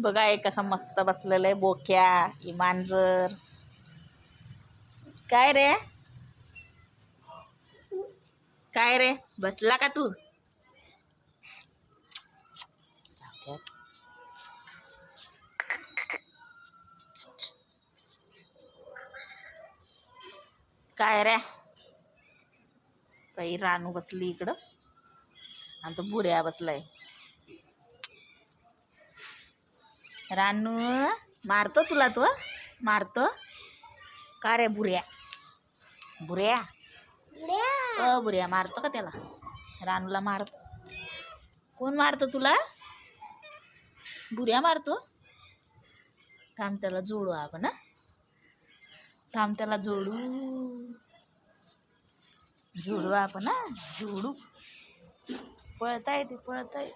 बघा एक कसा मस्त बसलेला आहे बोक्या मांजर. काय रे काय रे बसला का तू? काय रे काही रानू बसली इकडं आणि तो बुऱ्या बसलाय. रानू मारतो तुला, तो मारतो का रे? बुऱ्या बुऱ्या बुऱ्या मारतो का त्याला? रानूला मारतो. कोण मारतो तुला? बुऱ्या मारतो. थांब त्याला जोडू आपण. थांब त्याला जोडू आपण. जोडू. पळताय ते पळताय.